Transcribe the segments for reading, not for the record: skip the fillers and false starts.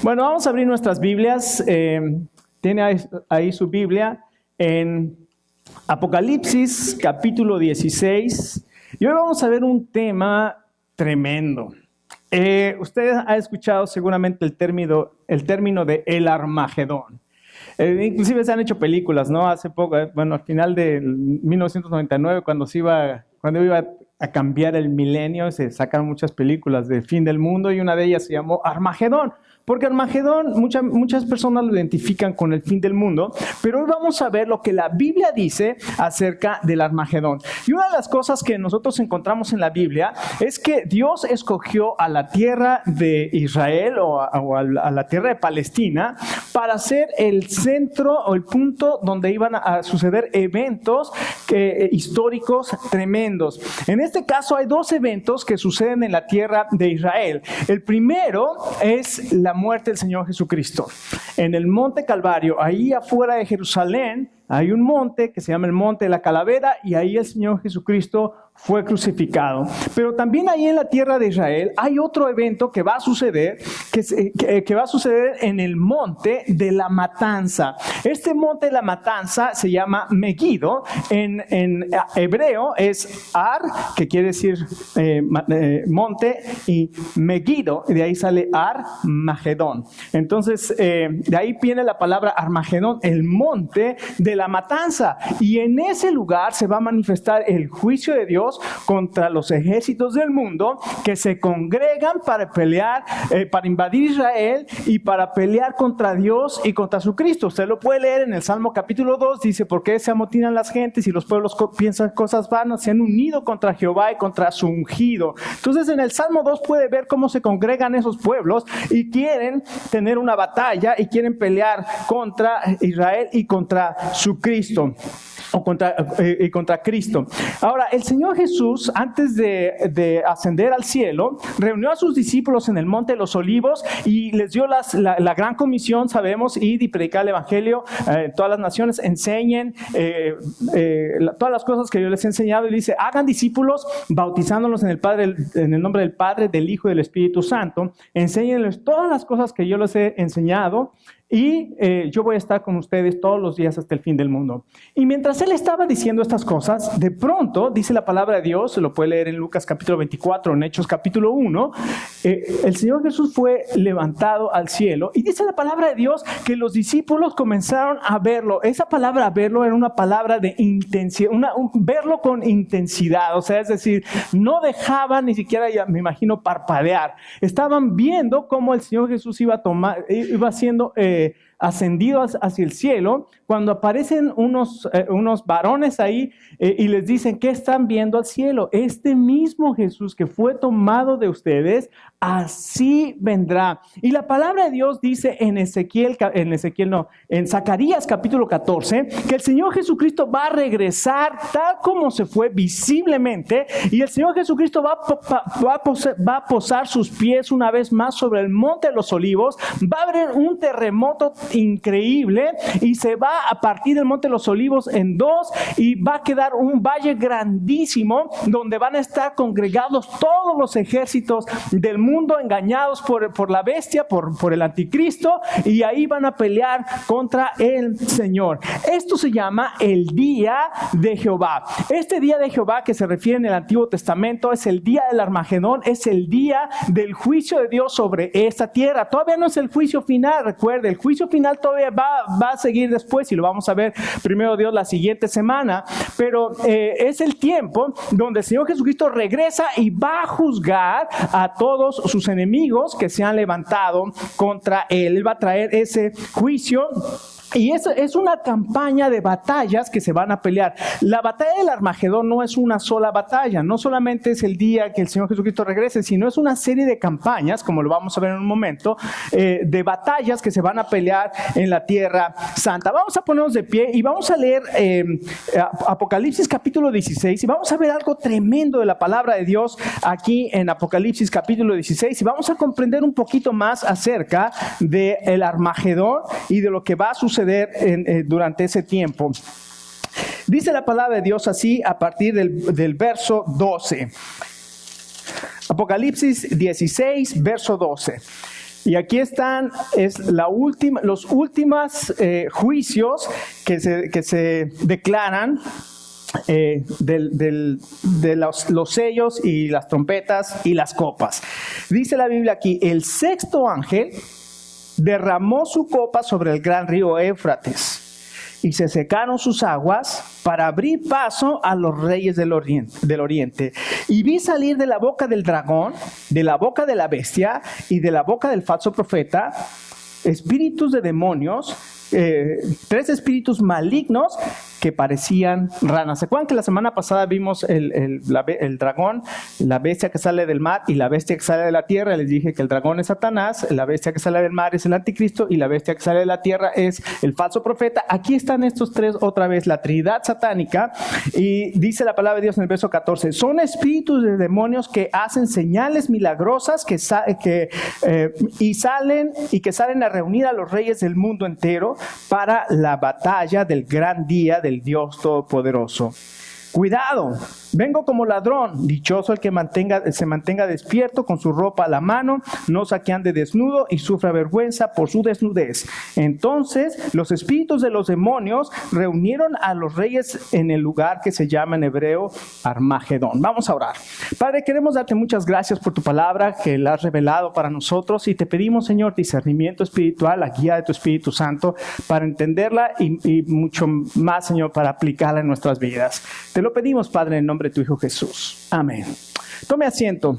Bueno, vamos a abrir nuestras Biblias. Tiene ahí su Biblia en Apocalipsis capítulo 16. Y hoy vamos a ver un tema tremendo. Usted ha escuchado seguramente el término de el Armagedón. Inclusive se han hecho películas, ¿no? Hace poco, bueno, al final de 1999, cuando iba a cambiar el milenio, se sacaron muchas películas del fin del mundo y una de ellas se llamó Armagedón. Porque Armagedón, muchas personas lo identifican con el fin del mundo, pero hoy vamos a ver lo que la Biblia dice acerca del Armagedón. Y una de las cosas que nosotros encontramos en la Biblia es que Dios escogió a la tierra de Israel o a la tierra de Palestina para ser el centro o el punto donde iban a suceder eventos históricos tremendos. En este caso hay dos eventos que suceden en la tierra de Israel. El primero es la muerte del Señor Jesucristo. En el Monte Calvario, ahí afuera de Jerusalén, hay un monte que se llama el Monte de la Calavera y ahí el Señor Jesucristo fue crucificado. Pero también ahí en la tierra de Israel hay otro evento que va a suceder, que va a suceder en el Monte de la Matanza. Este Monte de la Matanza se llama Megiddo. En hebreo es Ar, que quiere decir monte, y Megiddo, y de ahí sale Armagedón. Entonces, de ahí viene la palabra Armagedón, el monte de la matanza. Y en ese lugar se va a manifestar el juicio de Dios contra los ejércitos del mundo que se congregan para pelear, para invadir Israel y para pelear contra Dios y contra su Cristo. Usted lo puede leer en el Salmo capítulo 2, dice: ¿por qué se amotinan las gentes y los pueblos piensan cosas vanas? Se han unido contra Jehová y contra su ungido. Entonces en el Salmo 2 puede ver cómo se congregan esos pueblos y quieren tener una batalla y quieren pelear contra Israel y contra su Cristo. Contra Cristo. Ahora, el Señor Jesús, antes de ascender al cielo, reunió a sus discípulos en el Monte de los Olivos y les dio la gran comisión, sabemos, ir y predicar el Evangelio, todas las naciones, enseñen todas las cosas que yo les he enseñado, y dice: hagan discípulos, bautizándolos en el nombre del Padre, del Hijo y del Espíritu Santo, enséñenles todas las cosas que yo les he enseñado, y yo voy a estar con ustedes todos los días hasta el fin del mundo. Y mientras él estaba diciendo estas cosas, de pronto, dice la palabra de Dios, se lo puede leer en Lucas capítulo 24, en Hechos capítulo 1, el Señor Jesús fue levantado al cielo, y dice la palabra de Dios que los discípulos comenzaron a verlo. Esa palabra verlo era una palabra de intensidad, verlo con intensidad, o sea, es decir, no dejaban ni siquiera, ya me imagino, parpadear. Estaban viendo cómo el Señor Jesús iba siendo ascendido hacia el cielo, cuando aparecen unos varones ahí y les dicen: ¿qué están viendo al cielo? Este mismo Jesús que fue tomado de ustedes, así vendrá. Y la palabra de Dios dice en Zacarías capítulo 14, que el Señor Jesucristo va a regresar tal como se fue visiblemente, y el Señor Jesucristo va a posar sus pies una vez más sobre el Monte de los Olivos. Va a haber un terremoto increíble y se va a partir del Monte de los Olivos en dos, y va a quedar un valle grandísimo donde van a estar congregados todos los ejércitos del mundo, engañados por la bestia, por el anticristo, y ahí van a pelear contra el Señor. Esto se llama el día de Jehová. Este día de Jehová, que se refiere en el Antiguo Testamento, es el día del Armagedón, es el día del juicio de Dios sobre esta tierra. Todavía no es el juicio final, recuerde, el juicio final todavía va a seguir después, y lo vamos a ver primero Dios la siguiente semana, pero es el tiempo donde el Señor Jesucristo regresa y va a juzgar a todos sus enemigos que se han levantado contra él. Él va a traer ese juicio. Y es una campaña de batallas que se van a pelear. La batalla del Armagedón no es una sola batalla, no solamente es el día que el Señor Jesucristo regrese, sino es una serie de campañas, como lo vamos a ver en un momento, de batallas que se van a pelear en la Tierra Santa. Vamos a ponernos de pie y vamos a leer Apocalipsis capítulo 16, y vamos a ver algo tremendo de la palabra de Dios aquí en Apocalipsis capítulo 16, y vamos a comprender un poquito más acerca del Armagedón y de lo que va a suceder durante ese tiempo. Dice la palabra de Dios así a partir del verso 12. Apocalipsis 16, verso 12. Y aquí están los últimos juicios que se declaran de los sellos y las trompetas y las copas. Dice la Biblia aquí, el sexto ángel derramó su copa sobre el gran río Éufrates y se secaron sus aguas para abrir paso a los reyes del oriente. Y vi salir de la boca del dragón, de la boca de la bestia y de la boca del falso profeta espíritus de demonios, 3 espíritus malignos que parecían ranas. ¿Se acuerdan que la semana pasada vimos el dragón, la bestia que sale del mar y la bestia que sale de la tierra? Les dije que el dragón es Satanás, la bestia que sale del mar es el anticristo y la bestia que sale de la tierra es el falso profeta. Aquí están estos 3 otra vez, la trinidad satánica, y dice la palabra de Dios en el verso 14, son espíritus de demonios que hacen señales milagrosas que salen a reunir a los reyes del mundo entero para la batalla del gran día del Dios Todopoderoso. Cuidado, vengo como ladrón, dichoso el que se mantenga despierto con su ropa a la mano, no sea que ande desnudo y sufra vergüenza por su desnudez. Entonces los espíritus de los demonios reunieron a los reyes en el lugar que se llama en hebreo Armagedón. Vamos a orar. Padre, queremos darte muchas gracias por tu palabra que la has revelado para nosotros y te pedimos, Señor, discernimiento espiritual, la guía de tu Espíritu Santo para entenderla y mucho más, Señor, para aplicarla en nuestras vidas. Te lo pedimos, Padre, en nombre de tu Hijo Jesús. Amén. Tome asiento.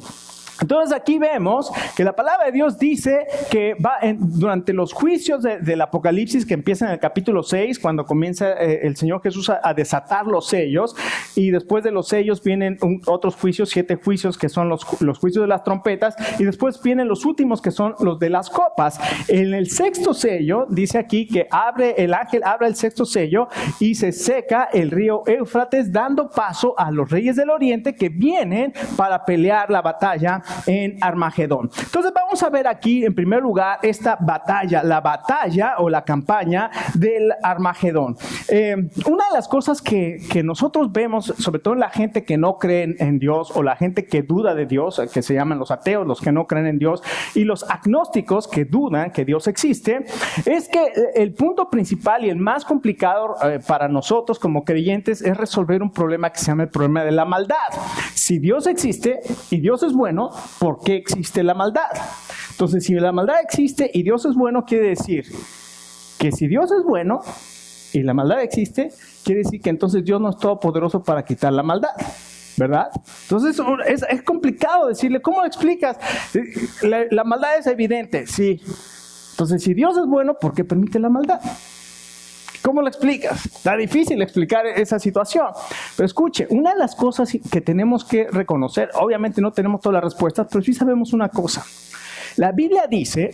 Entonces aquí vemos que la palabra de Dios dice que durante los juicios del Apocalipsis que empiezan en el capítulo 6, cuando comienza el Señor Jesús a desatar los sellos, y después de los sellos vienen otros juicios, 7 juicios que son los juicios de las trompetas, y después vienen los últimos que son los de las copas. En el sexto sello, dice aquí que el ángel abre el sexto sello y se seca el río Éufrates, dando paso a los reyes del oriente que vienen para pelear la batalla en Armagedón. Entonces vamos a ver aquí en primer lugar esta batalla, la batalla o la campaña del Armagedón. Una de las cosas que nosotros vemos, sobre todo en la gente que no cree en Dios o la gente que duda de Dios, que se llaman los ateos, los que no creen en Dios, y los agnósticos que dudan que Dios existe, es que el punto principal y el más complicado para nosotros como creyentes es resolver un problema que se llama el problema de la maldad. Si Dios existe y Dios es bueno, ¿por qué existe la maldad? Entonces, si la maldad existe y Dios es bueno, quiere decir que si Dios es bueno y la maldad existe, quiere decir que entonces Dios no es todopoderoso para quitar la maldad, ¿verdad? Entonces es complicado decirle, ¿cómo lo explicas? La maldad es evidente, sí. Entonces, si Dios es bueno, ¿por qué permite la maldad? ¿Cómo lo explicas? Está difícil explicar esa situación. Pero escuche, una de las cosas que tenemos que reconocer, obviamente no tenemos todas las respuestas, pero sí sabemos una cosa. La Biblia dice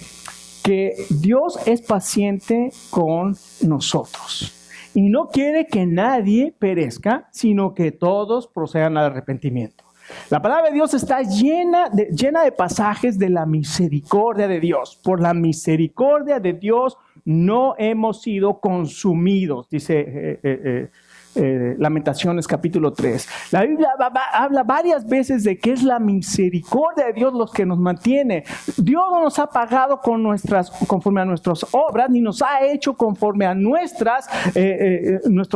que Dios es paciente con nosotros y no quiere que nadie perezca, sino que todos procedan al arrepentimiento. La palabra de Dios está llena de pasajes de la misericordia de Dios. Por la misericordia de Dios no hemos sido consumidos, dice Lamentaciones capítulo 3. La Biblia habla varias veces de que es la misericordia de Dios los que nos mantiene. Dios no nos ha pagado conforme a nuestras obras, ni nos ha hecho conforme a nuestros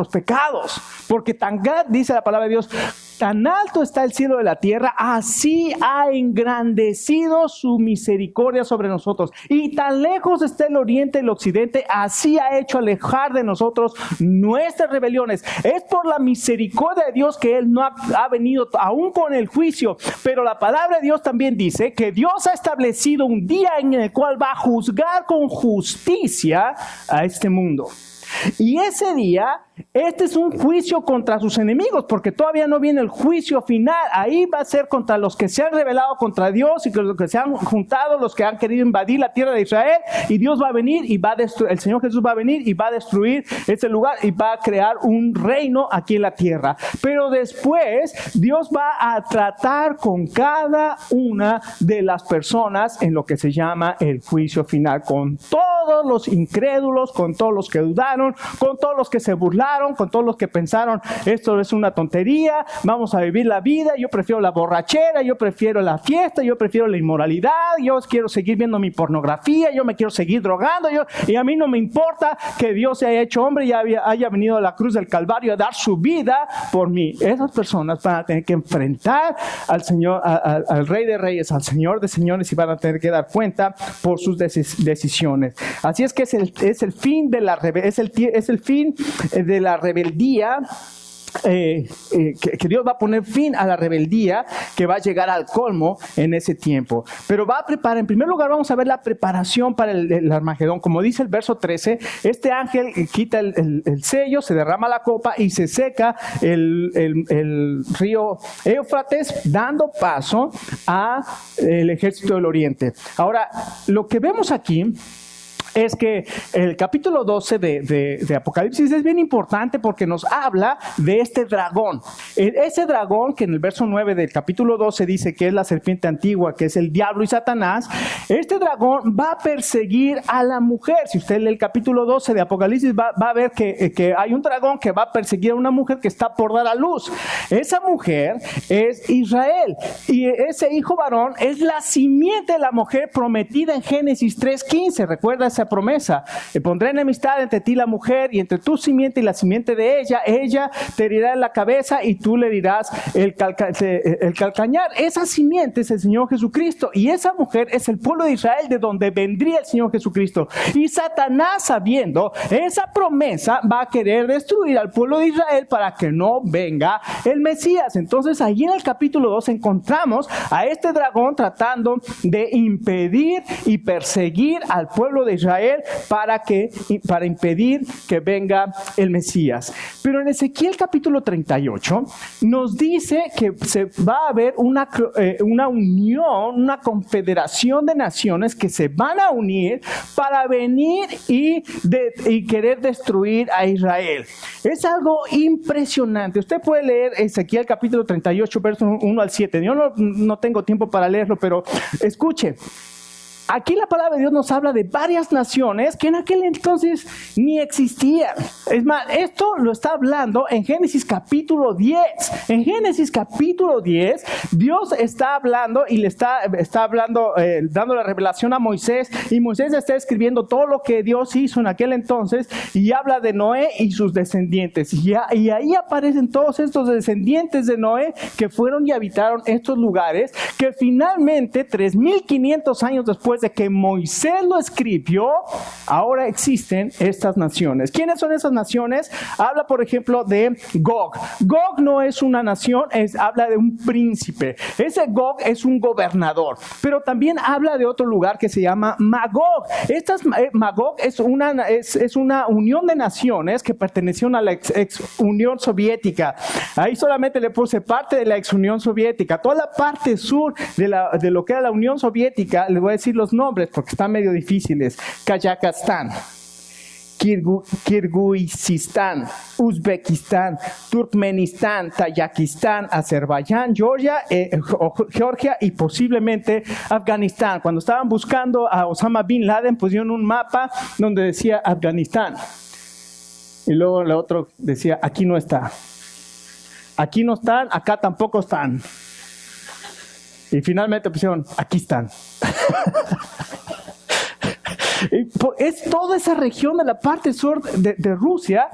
pecados. Porque dice la palabra de Dios, tan alto está el cielo de la tierra, así ha engrandecido su misericordia sobre nosotros. Y tan lejos está el oriente y el occidente, así ha hecho alejar de nosotros nuestras rebeliones. Es por la misericordia de Dios que Él no ha venido aún con el juicio. Pero la palabra de Dios también dice que Dios ha establecido un día en el cual va a juzgar con justicia a este mundo. Y ese día, este es un juicio contra sus enemigos, porque todavía no viene el juicio final. Ahí va a ser contra los que se han rebelado contra Dios y los que se han juntado, los que han querido invadir la tierra de Israel. Y Dios va a venir y va a destruir, el Señor Jesús va a venir y va a destruir este lugar y va a crear un reino aquí en la tierra. Pero después, Dios va a tratar con cada una de las personas en lo que se llama el juicio final, con todos todos los incrédulos, con todos los que dudaron, con todos los que se burlaron, con todos los que pensaron, esto es una tontería, vamos a vivir la vida, yo prefiero la borrachera, yo prefiero la fiesta, yo prefiero la inmoralidad, yo quiero seguir viendo mi pornografía, yo me quiero seguir drogando, y a mí no me importa que Dios se haya hecho hombre y haya venido a la cruz del Calvario a dar su vida por mí. Esas personas van a tener que enfrentar al Señor, al Rey de Reyes, al Señor de Señores, y van a tener que dar cuenta por sus decisiones. Así es que es el fin de la rebeldía. Que Dios va a poner fin a la rebeldía que va a llegar al colmo en ese tiempo, pero va a preparar. En primer lugar vamos a ver la preparación para el Armagedón. Como dice el verso 13, este ángel quita el sello, se derrama la copa y se seca el río Éufrates, dando paso al ejército del oriente. Ahora, lo que vemos aquí es que el capítulo 12 de Apocalipsis es bien importante porque nos habla de este dragón. Ese dragón que en el verso 9 del capítulo 12 dice que es la serpiente antigua, que es el diablo y Satanás. Este dragón va a perseguir a la mujer. Si usted lee el capítulo 12 de Apocalipsis va a ver que hay un dragón que va a perseguir a una mujer que está por dar a luz. Esa mujer es Israel y ese hijo varón es la simiente de la mujer prometida en Génesis 3:15. ¿Recuerda esa promesa? Pondré enemistad entre ti y la mujer y entre tu simiente y la simiente de ella. Ella te herirá en la cabeza y tú le dirás el calcañar. Esa simiente es el Señor Jesucristo y esa mujer es el pueblo de Israel, de donde vendría el Señor Jesucristo. Y Satanás, sabiendo esa promesa, va a querer destruir al pueblo de Israel para que no venga el Mesías. Entonces allí en el capítulo 2 encontramos a este dragón tratando de impedir y perseguir al pueblo de Israel para impedir que venga el Mesías. Pero en Ezequiel capítulo 38 nos dice que se va a haber una unión, una confederación de naciones que se van a unir para venir y querer destruir a Israel. Es algo impresionante. Usted puede leer Ezequiel capítulo 38 versos 1 al 7. Yo no tengo tiempo para leerlo, pero escuche. Aquí la palabra de Dios nos habla de varias naciones que en aquel entonces ni existían. Es más, esto lo está hablando en Génesis capítulo 10. En Génesis capítulo 10, Dios está hablando y le está hablando, dando la revelación a Moisés. Y Moisés está escribiendo todo lo que Dios hizo en aquel entonces y habla de Noé y sus descendientes. Y ahí aparecen todos estos descendientes de Noé que fueron y habitaron estos lugares, que finalmente 3,500 años después de que Moisés lo escribió, ahora existen estas naciones. ¿Quiénes son esas naciones? Habla, por ejemplo, de Gog. Gog no es una nación, habla de un príncipe. Ese Gog es un gobernador, pero también habla de otro lugar que se llama Magog. Magog es una unión de naciones que pertenecieron a la ex Unión Soviética. Ahí solamente le puse parte de la ex Unión Soviética. Toda la parte sur de lo que era la Unión Soviética, les voy a decir los nombres porque están medio difíciles: Kazajstán, Kirguistán, Uzbekistán, Turkmenistán, Tayikistán, Azerbaiyán, Georgia y posiblemente Afganistán. Cuando estaban buscando a Osama Bin Laden, pusieron un mapa donde decía Afganistán y luego el otro decía aquí no está, aquí no están, acá tampoco están. Y finalmente pusieron, aquí están. Es toda esa región de la parte sur de Rusia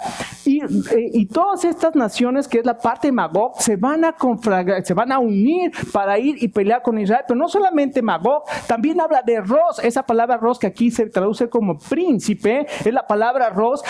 y todas estas naciones que es la parte de Magog se van a unir para ir y pelear con Israel. Pero no solamente Magog, también habla de Ros. Esa palabra Ros que aquí se traduce como príncipe es la palabra Ros,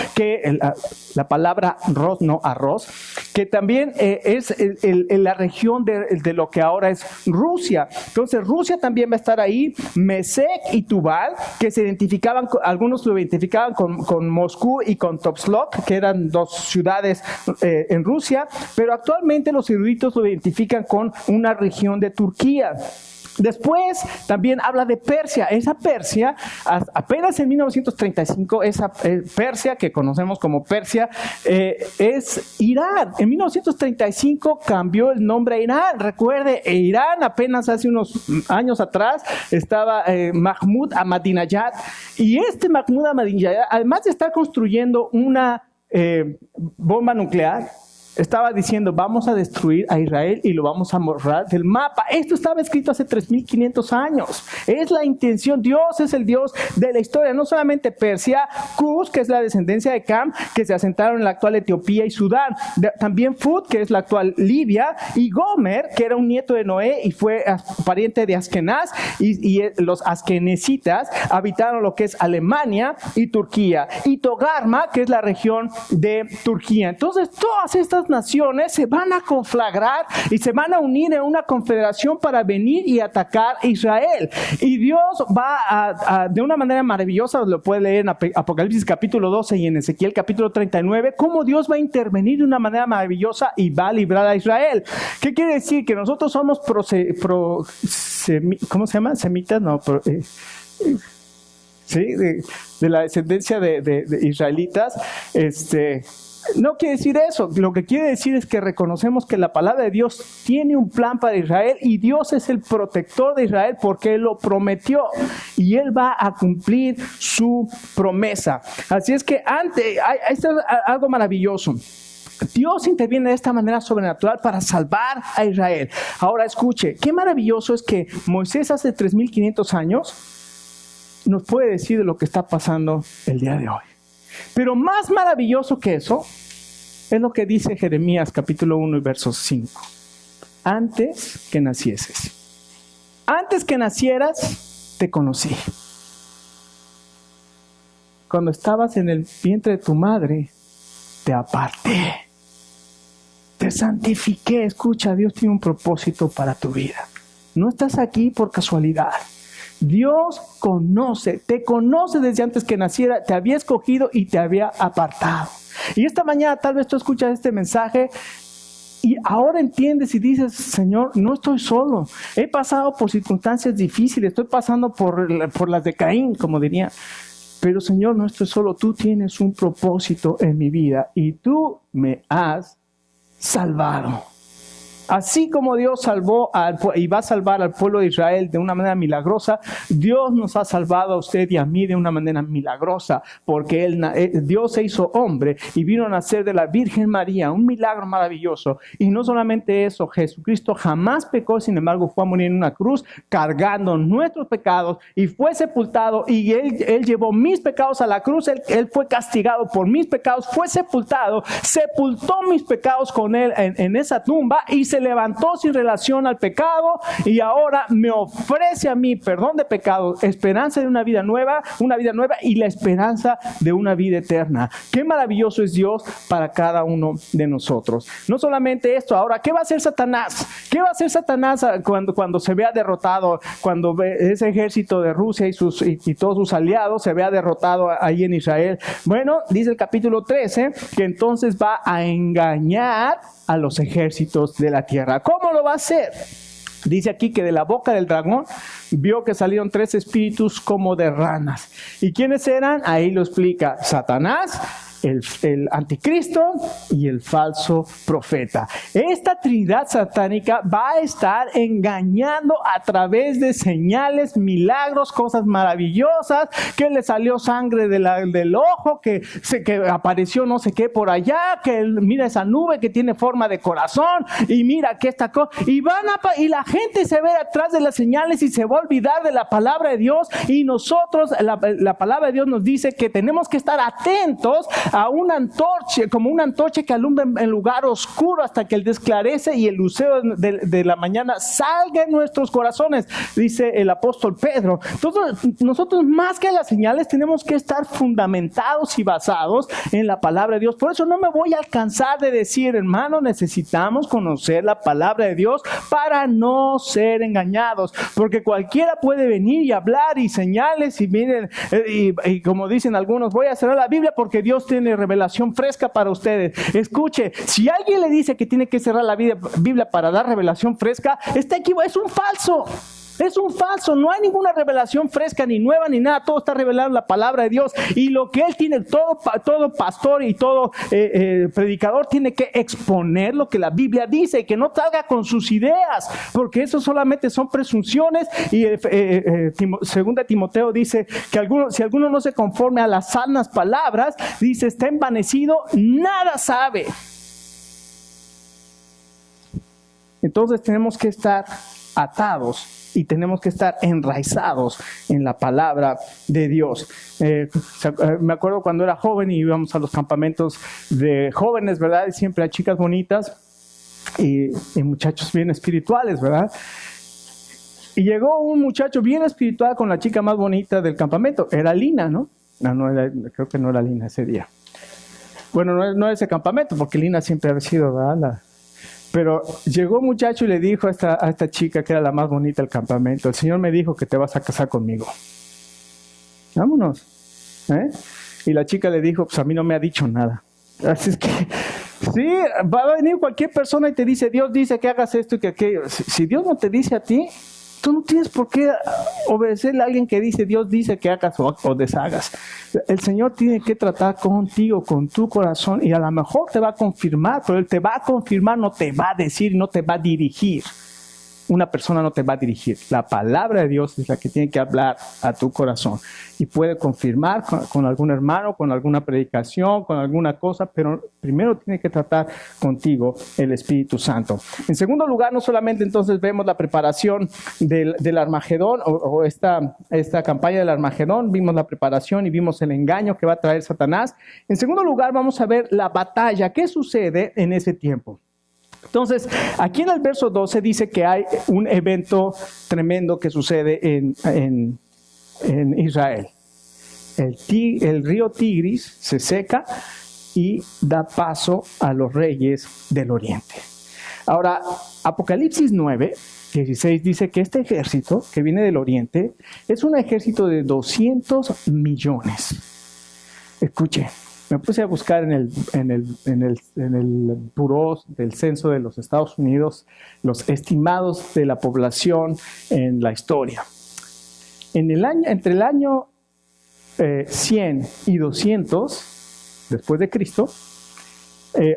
la palabra Ros, no arroz, que también es la región de lo que ahora es Rusia. Entonces Rusia también va a estar ahí. Mesec y Tubal, que se identificaban, algunos lo identificaban con Moscú y con Topslok, que eran dos ciudades en Rusia, pero actualmente los eruditos lo identifican con una región de Turquía. Después también habla de Persia. Esa Persia, apenas en 1935, esa Persia que conocemos como Persia, es Irán. En 1935 cambió el nombre a Irán. Recuerde, Irán apenas hace unos años atrás estaba Mahmoud Ahmadinejad. Y este Mahmoud Ahmadinejad, además de estar construyendo una bomba nuclear, estaba diciendo, vamos a destruir a Israel y lo vamos a borrar del mapa. Esto estaba escrito hace 3.500 años. Es la intención. Dios es el Dios de la historia. No solamente Persia, Cus, que es la descendencia de Cam, que se asentaron en la actual Etiopía y Sudán. También Fut, que es la actual Libia. Y Gomer, que era un nieto de Noé y fue pariente de Askenaz. Y los askenesitas habitaron lo que es Alemania y Turquía. Y Togarma, que es la región de Turquía. Entonces, todas estas naciones se van a conflagrar y se van a unir en una confederación para venir y atacar a Israel. Y Dios va de una manera maravillosa, lo puede leer en Apocalipsis capítulo 12 y en Ezequiel capítulo 39, cómo Dios va a intervenir de una manera maravillosa y va a librar a Israel. ¿Qué quiere decir? Que nosotros somos ¿cómo se llama? Semitas, no, sí, de la descendencia de israelitas, no quiere decir eso. Lo que quiere decir es que reconocemos que la palabra de Dios tiene un plan para Israel y Dios es el protector de Israel porque Él lo prometió y Él va a cumplir su promesa. Así es que esto es algo maravilloso. Dios interviene de esta manera sobrenatural para salvar a Israel. Ahora escuche, qué maravilloso es que Moisés hace 3.500 años nos puede decir de lo que está pasando el día de hoy. Pero más maravilloso que eso es lo que dice Jeremías capítulo 1 y verso 5. Antes que nacieses. Antes que nacieras, te conocí. Cuando estabas en el vientre de tu madre, te aparté. Te santifiqué. Escucha, Dios tiene un propósito para tu vida. No estás aquí por casualidad. Dios te conoce desde antes que naciera, te había escogido y te había apartado. Y esta mañana tal vez tú escuchas este mensaje y ahora entiendes y dices, Señor, no estoy solo. He pasado por circunstancias difíciles, estoy pasando por las de Caín, como diría. Pero Señor, no estoy solo, tú tienes un propósito en mi vida y tú me has salvado. Así como Dios salvó y va a salvar al pueblo de Israel de una manera milagrosa, Dios nos ha salvado a usted y a mí de una manera milagrosa, porque Dios se hizo hombre y vino a nacer de la Virgen María, un milagro maravilloso. Y no solamente eso, Jesucristo jamás pecó, sin embargo fue a morir en una cruz cargando nuestros pecados y fue sepultado y Él llevó mis pecados a la cruz, él fue castigado por mis pecados, fue sepultado, sepultó mis pecados con Él en esa tumba y se levantó sin relación al pecado y ahora me ofrece a mí perdón de pecados, esperanza de una vida nueva y la esperanza de una vida eterna. Qué maravilloso es Dios para cada uno de nosotros. No solamente esto, ahora, ¿qué va a hacer Satanás? ¿Qué va a hacer Satanás cuando se vea derrotado, cuando ese ejército de Rusia y todos sus aliados se vea derrotado ahí en Israel? Bueno, dice el capítulo 13 que entonces va a engañar a los ejércitos de la tierra. ¿Cómo lo va a hacer? Dice aquí que de la boca del dragón vio que salieron 3 espíritus como de ranas. ¿Y quiénes eran? Ahí lo explica Satanás, el anticristo y el falso profeta. Esta trinidad satánica va a estar engañando a través de señales, milagros, cosas maravillosas, que le salió sangre del ojo, que apareció no sé qué por allá, que mira esa nube que tiene forma de corazón y mira que esta cosa, y la gente se ve atrás de las señales y se va a olvidar de la palabra de Dios, y nosotros, la palabra de Dios nos dice que tenemos que estar atentos a una antorcha, como una antorcha que alumbra en lugar oscuro hasta que el desclarece y el lucero de la mañana salga en nuestros corazones, dice el apóstol Pedro. Entonces, nosotros más que las señales tenemos que estar fundamentados y basados en la palabra de Dios. Por eso no me voy a alcanzar de decir, hermano, necesitamos conocer la palabra de Dios para no ser engañados, porque cualquiera puede venir y hablar y señales y miren, y como dicen algunos, voy a cerrar la Biblia porque Dios tiene revelación fresca para ustedes. Escuche, si alguien le dice que tiene que cerrar la Biblia para dar revelación fresca, está equivocado, es un falso. Es un falso, no hay ninguna revelación fresca, ni nueva, ni nada. Todo está revelado en la palabra de Dios. Y lo que él tiene, todo pastor y todo predicador tiene que exponer lo que la Biblia dice y que no salga con sus ideas, porque eso solamente son presunciones. Y segunda Timoteo dice que si alguno no se conforme a las sanas palabras, dice, está envanecido, nada sabe. Entonces tenemos que estar atados y tenemos que estar enraizados en la palabra de Dios. Me acuerdo cuando era joven y íbamos a los campamentos de jóvenes, ¿verdad? Y siempre hay chicas bonitas y muchachos bien espirituales, ¿verdad? Y llegó un muchacho bien espiritual con la chica más bonita del campamento. Era Lina, ¿no? Creo que no era Lina ese día. Bueno, no ese campamento, porque Lina siempre ha sido, ¿verdad? Pero llegó un muchacho y le dijo a esta chica, que era la más bonita del campamento, el Señor me dijo que te vas a casar conmigo. Vámonos. Y la chica le dijo, pues a mí no me ha dicho nada. Así es que, sí, va a venir cualquier persona y te dice, Dios dice que hagas esto y que aquello. Si Dios no te dice a ti, tú no tienes por qué obedecerle a alguien que dice, Dios dice que hagas o deshagas. El Señor tiene que tratar contigo, con tu corazón, y a lo mejor te va a confirmar, pero Él te va a confirmar, no te va a decir, no te va a dirigir. Una persona no te va a dirigir. La palabra de Dios es la que tiene que hablar a tu corazón. Y puede confirmar con algún hermano, con alguna predicación, con alguna cosa, pero primero tiene que tratar contigo el Espíritu Santo. En segundo lugar, no solamente entonces vemos la preparación del Armagedón o esta campaña del Armagedón, vimos la preparación y vimos el engaño que va a traer Satanás. En segundo lugar, vamos a ver la batalla. ¿Qué sucede en ese tiempo? Entonces, aquí en el verso 12 dice que hay un evento tremendo que sucede en Israel. El río Tigris se seca y da paso a los reyes del oriente. Ahora, Apocalipsis 9, 16 dice que este ejército que viene del oriente es un ejército de 200 millones. Escuche. Me puse a buscar en el buró del censo de los Estados Unidos los estimados de la población en la historia. Entre el año 100 y 200 después de Cristo,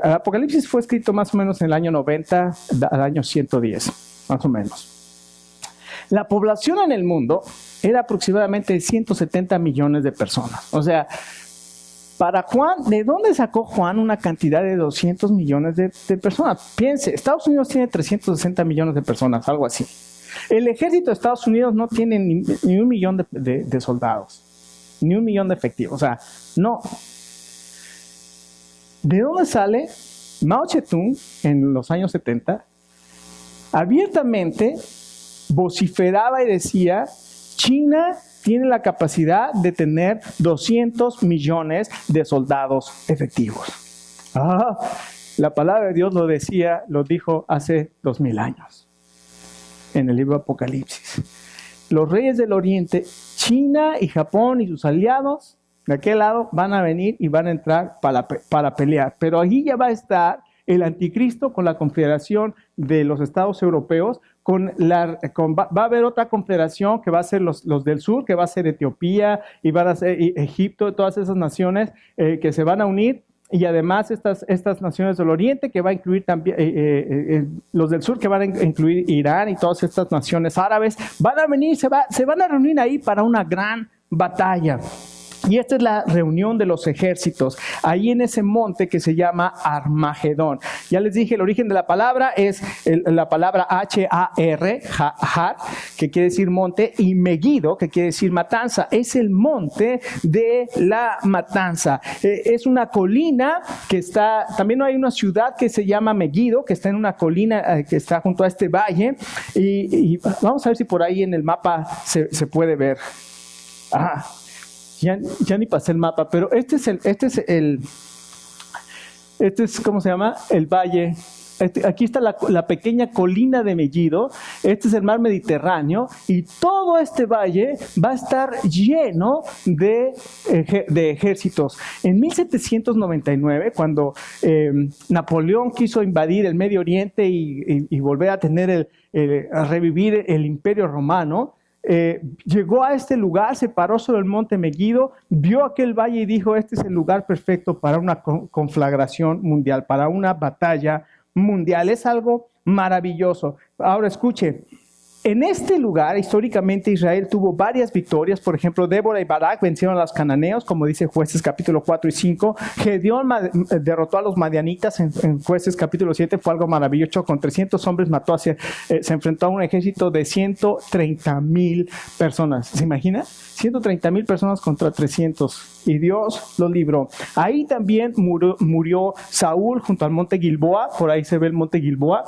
Apocalipsis fue escrito más o menos en el año 90 al año 110, más o menos. La población en el mundo era aproximadamente de 170 millones de personas. O sea, para Juan, ¿de dónde sacó Juan una cantidad de 200 millones de personas? Piense, Estados Unidos tiene 360 millones de personas, algo así. El ejército de Estados Unidos no tiene ni 1 millón de soldados, ni 1 millón de efectivos, o sea, no. ¿De dónde sale? Mao Zedong, en los años 70, abiertamente vociferaba y decía, China tiene la capacidad de tener 200 millones de soldados efectivos. La palabra de Dios lo dijo hace 2000 años, en el libro Apocalipsis. Los reyes del oriente, China y Japón y sus aliados, de aquel lado van a venir y van a entrar para pelear. Pero allí ya va a estar el anticristo con la confederación de los estados europeos, va a haber otra confederación que va a ser los del sur, que va a ser Etiopía y van a ser Egipto, todas esas naciones que se van a unir, y además estas naciones del oriente que va a incluir también los del sur, que van a incluir Irán y todas estas naciones árabes, van a venir, se van a reunir ahí para una gran batalla. Y esta es la reunión de los ejércitos, ahí en ese monte que se llama Armagedón. Ya les dije, el origen de la palabra es la palabra H-A-R, Har, que quiere decir monte, y Megiddo, que quiere decir matanza. Es el monte de la matanza. Es una colina que está, también hay una ciudad que se llama Megiddo, que está en una colina que está junto a este valle. Y vamos a ver si por ahí en el mapa se puede ver. Ya ni pasé el mapa, pero este es ¿cómo se llama? El valle. Aquí está la pequeña colina de Megiddo, Este es el mar Mediterráneo y todo este valle va a estar lleno de ejércitos. En 1799, cuando Napoleón quiso invadir el Medio Oriente y volver a tener a revivir el Imperio Romano, llegó a este lugar, se paró sobre el monte Megiddo, vio aquel valle y dijo: este es el lugar perfecto para una conflagración mundial, para una batalla mundial. Es algo maravilloso. Ahora escuche, en este lugar históricamente Israel tuvo varias victorias. Por ejemplo, Débora y Barak vencieron a los cananeos, como dice Jueces capítulo 4 y 5. Gedeón derrotó a los madianitas en Jueces capítulo 7. Fue algo maravilloso. Con 300 hombres se enfrentó a un ejército de 130,000 personas. ¿Se imagina? 130,000 personas contra 300. Y Dios lo libró. Ahí también murió Saúl junto al monte Gilboa. Por ahí se ve el monte Gilboa.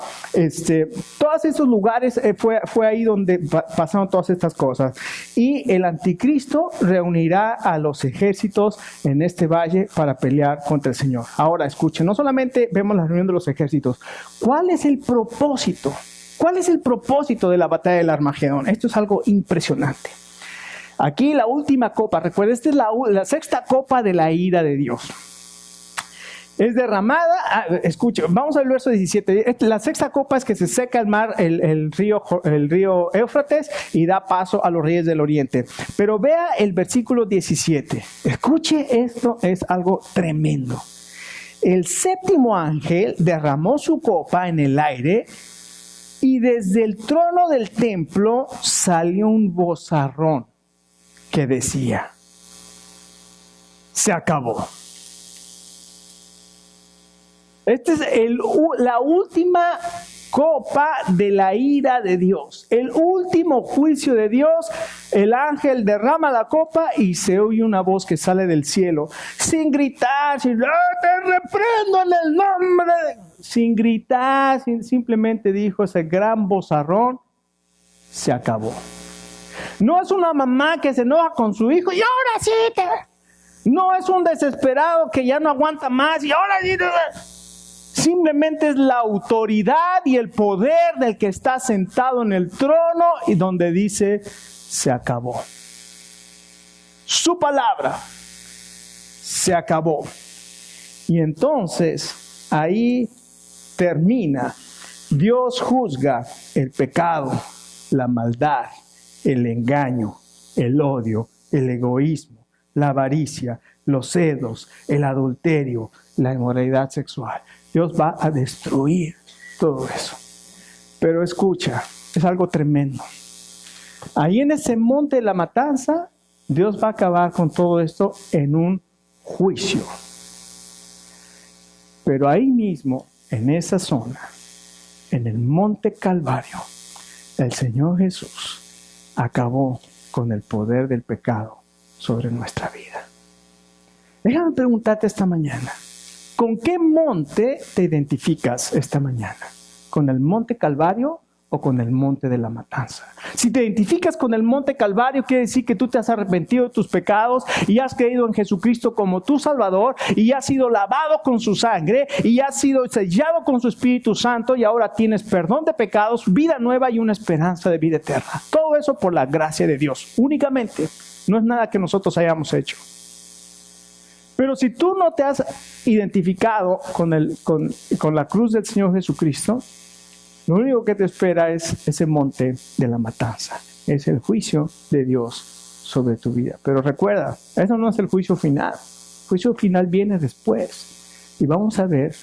Todos esos lugares fue ahí donde pasaron todas estas cosas. Y el anticristo reunirá a los ejércitos en este valle para pelear contra el Señor. Ahora escuchen, no solamente vemos la reunión de los ejércitos. ¿Cuál es el propósito? ¿Cuál es el propósito de la batalla del Armagedón? Esto es algo impresionante. Aquí la última copa, recuerda, esta es la sexta copa de la ira de Dios. Es derramada, escuchen, vamos al verso 17. La sexta copa es que se seca el mar, el río Éufrates, y da paso a los reyes del oriente. Pero vea el versículo 17. Escuche, esto es algo tremendo. El séptimo ángel derramó su copa en el aire, y desde el trono del templo salió un vozarrón que decía: se acabó. Esta es la última copa de la ira de Dios, el último juicio de Dios. El ángel derrama la copa y se oye una voz que sale del cielo, sin gritar, sin te reprendo en el nombre, sin gritar, simplemente dijo ese gran vozarrón: se acabó. No es una mamá que se enoja con su hijo y ahora sí no es un desesperado que ya no aguanta más y ahora sí Simplemente es la autoridad y el poder del que está sentado en el trono y donde dice: se acabó. Su palabra se acabó. Y entonces ahí termina. Dios juzga el pecado, la maldad, el engaño, el odio, el egoísmo, la avaricia, los celos, el adulterio, la inmoralidad sexual. Dios va a destruir todo eso. Pero escucha, es algo tremendo. Ahí en ese monte de la matanza, Dios va a acabar con todo esto en un juicio. Pero ahí mismo, en esa zona, en el monte Calvario, el Señor Jesús acabó con el poder del pecado sobre nuestra vida. Déjame preguntarte esta mañana, ¿con qué monte te identificas esta mañana? ¿Con el monte Calvario o con el monte de la matanza? Si te identificas con el monte Calvario, quiere decir que tú te has arrepentido de tus pecados y has creído en Jesucristo como tu Salvador y has sido lavado con su sangre y has sido sellado con su Espíritu Santo y ahora tienes perdón de pecados, vida nueva y una esperanza de vida eterna. Todo eso por la gracia de Dios, únicamente. No es nada que nosotros hayamos hecho. Pero si tú no te has identificado con la cruz del Señor Jesucristo, lo único que te espera es ese monte de la matanza. Es el juicio de Dios sobre tu vida. Pero recuerda, eso no es el juicio final. El juicio final viene después. Y vamos a ver,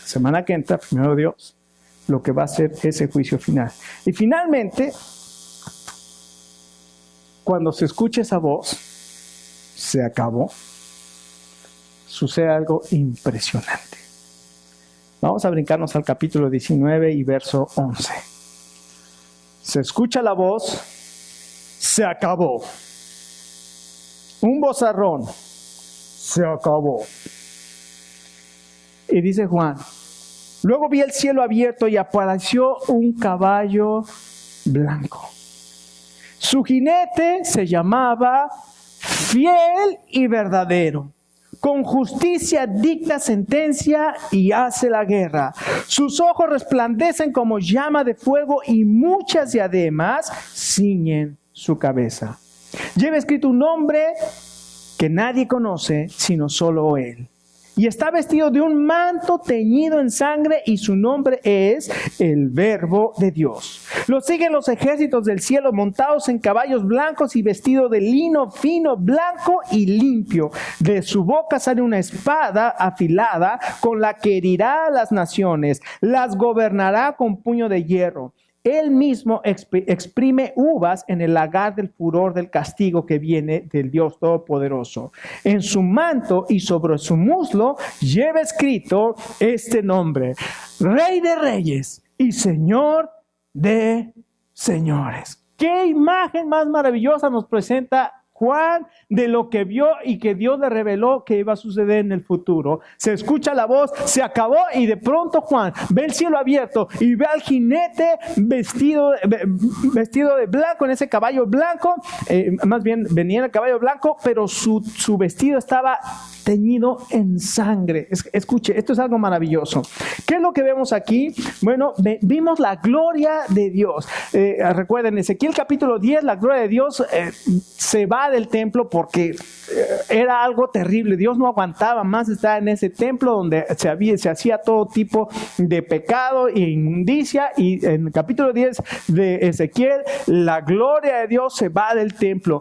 la semana que entra, primero Dios, lo que va a ser ese juicio final. Y finalmente, cuando se escuche esa voz, se acabó, sucede algo impresionante. Vamos a brincarnos al capítulo 19 y verso 11. Se escucha la voz, se acabó. Un vozarrón, se acabó. Y dice Juan: luego vi el cielo abierto y apareció un caballo blanco. Su jinete se llamaba Fiel y Verdadero, Con justicia dicta sentencia y hace la guerra. Sus ojos resplandecen como llama de fuego y muchas diademas ciñen su cabeza. Lleva escrito un nombre que nadie conoce sino solo él. Y está vestido de un manto teñido en sangre y su nombre es el Verbo de Dios. Lo siguen los ejércitos del cielo montados en caballos blancos y vestido de lino fino, blanco y limpio. De su boca sale una espada afilada con la que herirá a las naciones. Las gobernará con puño de hierro. Él mismo exprime uvas en el lagar del furor del castigo que viene del Dios Todopoderoso. En su manto y sobre su muslo lleva escrito este nombre: Rey de Reyes y Señor de Señores. ¿Qué imagen más maravillosa nos presenta Juan de lo que vio y que Dios le reveló que iba a suceder en el futuro? Se escucha la voz, se acabó, y de pronto Juan ve el cielo abierto y ve al jinete vestido de blanco, en ese caballo blanco, más bien venía en el caballo blanco, pero su vestido estaba teñido en sangre. Escuche, esto es algo maravilloso. ¿Qué es lo que vemos aquí? Bueno, vimos la gloria de Dios. Recuerden, Ezequiel capítulo 10, la gloria de Dios se va del templo porque era algo terrible. Dios no aguantaba más estar en ese templo donde se hacía todo tipo de pecado e inmundicia, y en el capítulo 10 de Ezequiel, la gloria de Dios se va del templo.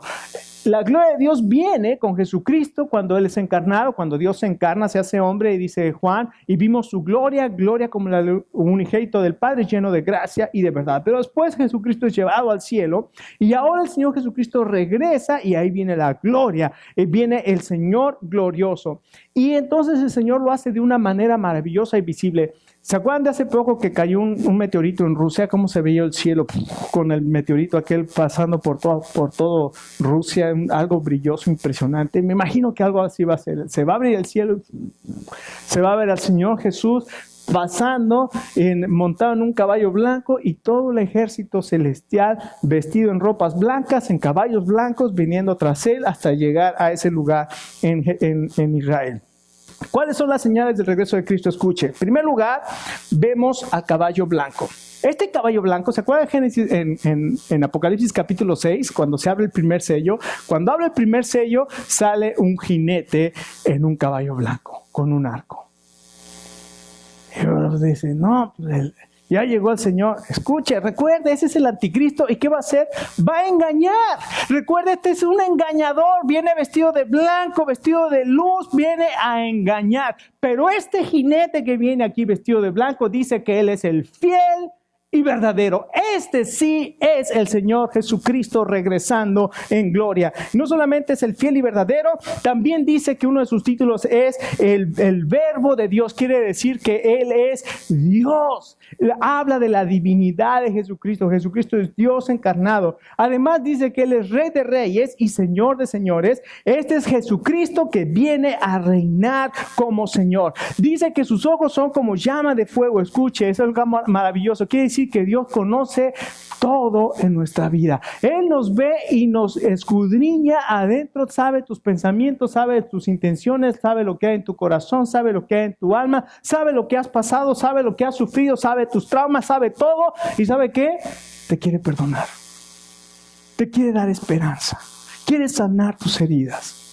La gloria de Dios viene con Jesucristo cuando Él es encarnado, cuando Dios se encarna, se hace hombre, y dice Juan, y vimos su gloria como el unigénito del Padre, lleno de gracia y de verdad. Pero después Jesucristo es llevado al cielo, y ahora el Señor Jesucristo regresa, y ahí viene la gloria, viene el Señor glorioso. Y entonces el Señor lo hace de una manera maravillosa y visible. ¿Se acuerdan de hace poco que cayó un meteorito en Rusia? ¿Cómo se veía el cielo con el meteorito aquel pasando por todo Rusia? Algo brilloso, impresionante. Me imagino que algo así va a ser. Se va a abrir el cielo, se va a ver al Señor Jesús pasando, montado en un caballo blanco, y todo el ejército celestial vestido en ropas blancas, en caballos blancos, viniendo tras él hasta llegar a ese lugar en Israel. ¿Cuáles son las señales del regreso de Cristo? Escuche. En primer lugar, vemos al caballo blanco. Este caballo blanco, ¿se acuerdan de Génesis, en Apocalipsis capítulo 6, cuando se abre el primer sello? Cuando abre el primer sello, sale un jinete en un caballo blanco, con un arco. Y uno dice, no, ya llegó el Señor. Escuche, recuerde, ese es el anticristo. ¿Y qué va a hacer? Va a engañar. Recuerde, este es un engañador. Viene vestido de blanco, vestido de luz, viene a engañar. Pero este jinete que viene aquí vestido de blanco dice que Él es el fiel y verdadero. Este sí es el Señor Jesucristo regresando en gloria. No solamente es el fiel y verdadero, también dice que uno de sus títulos es el Verbo de Dios. Quiere decir que Él es Dios. Habla de la divinidad de Jesucristo. Jesucristo es Dios encarnado. Además dice que Él es Rey de Reyes y Señor de Señores. Este es Jesucristo que viene a reinar como Señor. Dice que sus ojos son como llama de fuego. Escuche, eso es algo maravilloso. Quiere decir que Dios conoce todo en nuestra vida. Él nos ve y nos escudriña adentro, sabe tus pensamientos, sabe tus intenciones, sabe lo que hay en tu corazón, sabe lo que hay en tu alma, sabe lo que has pasado, sabe lo que has sufrido, sabe tus traumas, sabe todo. ¿Y sabe qué? Te quiere perdonar. Te quiere dar esperanza. Quiere sanar tus heridas.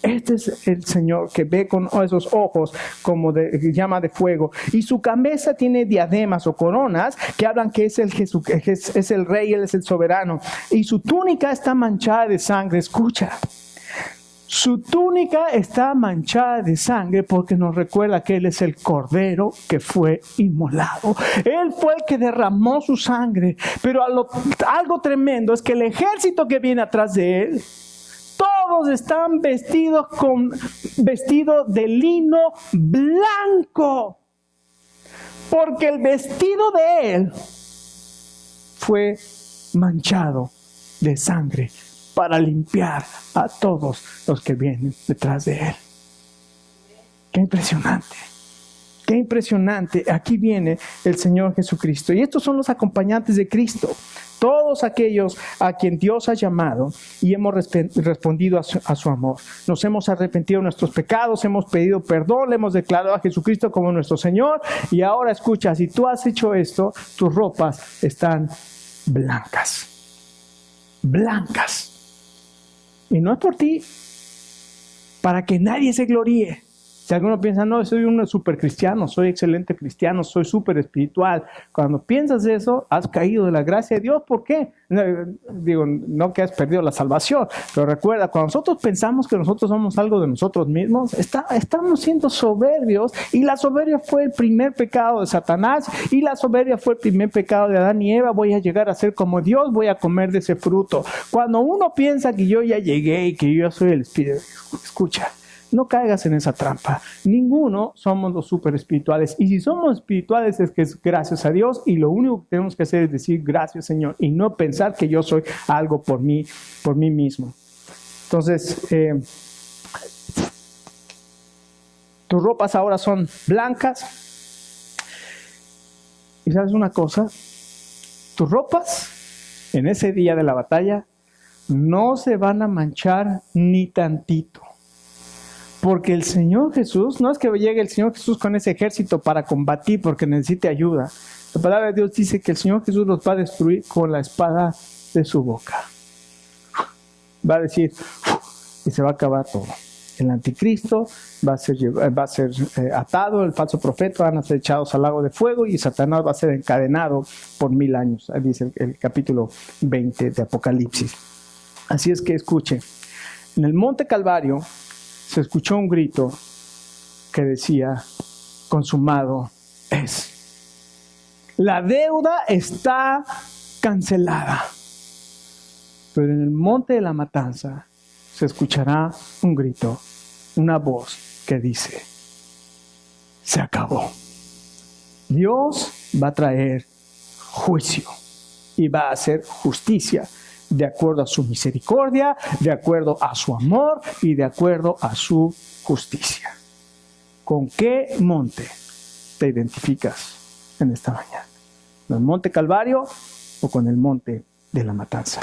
Este es el Señor que ve con esos ojos como de llama de fuego, y su cabeza tiene diademas o coronas que hablan que es el Rey, Él es el soberano, y su túnica está manchada de sangre. Escucha, su túnica está manchada de sangre porque nos recuerda que Él es el Cordero que fue inmolado. Él fue el que derramó su sangre, pero algo tremendo es que el ejército que viene atrás de Él, todos están vestidos de lino blanco, porque el vestido de Él fue manchado de sangre para limpiar a todos los que vienen detrás de Él. ¡Qué impresionante! ¡Qué impresionante! Aquí viene el Señor Jesucristo. Y estos son los acompañantes de Cristo. Todos todos aquellos a quien Dios ha llamado y hemos respondido a su amor. Nos hemos arrepentido de nuestros pecados, hemos pedido perdón, le hemos declarado a Jesucristo como nuestro Señor. Y ahora escucha, si tú has hecho esto, tus ropas están blancas. Blancas. Y no es por ti, para que nadie se gloríe. Si alguno piensa, no, soy un super cristiano, soy excelente cristiano, soy súper espiritual. Cuando piensas eso, has caído de la gracia de Dios. ¿Por qué? Digo, no que has perdido la salvación, pero recuerda, cuando nosotros pensamos que nosotros somos algo de nosotros mismos, estamos siendo soberbios, y la soberbia fue el primer pecado de Satanás, y la soberbia fue el primer pecado de Adán y Eva. Voy a llegar a ser como Dios, voy a comer de ese fruto. Cuando uno piensa que yo ya llegué y que yo soy el Espíritu, escucha, no caigas en esa trampa. Ninguno somos los super espirituales. Y si somos espirituales es que es gracias a Dios. Y lo único que tenemos que hacer es decir gracias, Señor. Y no pensar que yo soy algo por mí mismo. Entonces, tus ropas ahora son blancas. Y sabes una cosa, tus ropas en ese día de la batalla no se van a manchar ni tantito. Porque el Señor Jesús, no es que llegue el Señor Jesús con ese ejército para combatir porque necesite ayuda. La palabra de Dios dice que el Señor Jesús los va a destruir con la espada de su boca. Va a decir, y se va a acabar todo. El anticristo va a ser atado, el falso profeta van a ser echados al lago de fuego y Satanás va a ser encadenado por 1000 años. Ahí dice el capítulo 20 de Apocalipsis. Así es que escuche, en el monte Calvario se escuchó un grito que decía, consumado es. La deuda está cancelada. Pero en el monte de la matanza se escuchará un grito, una voz que dice, se acabó. Dios va a traer juicio y va a hacer justicia de acuerdo a su misericordia, de acuerdo a su amor y de acuerdo a su justicia. ¿Con qué monte te identificas en esta mañana? ¿Con el monte Calvario o con el monte de la matanza?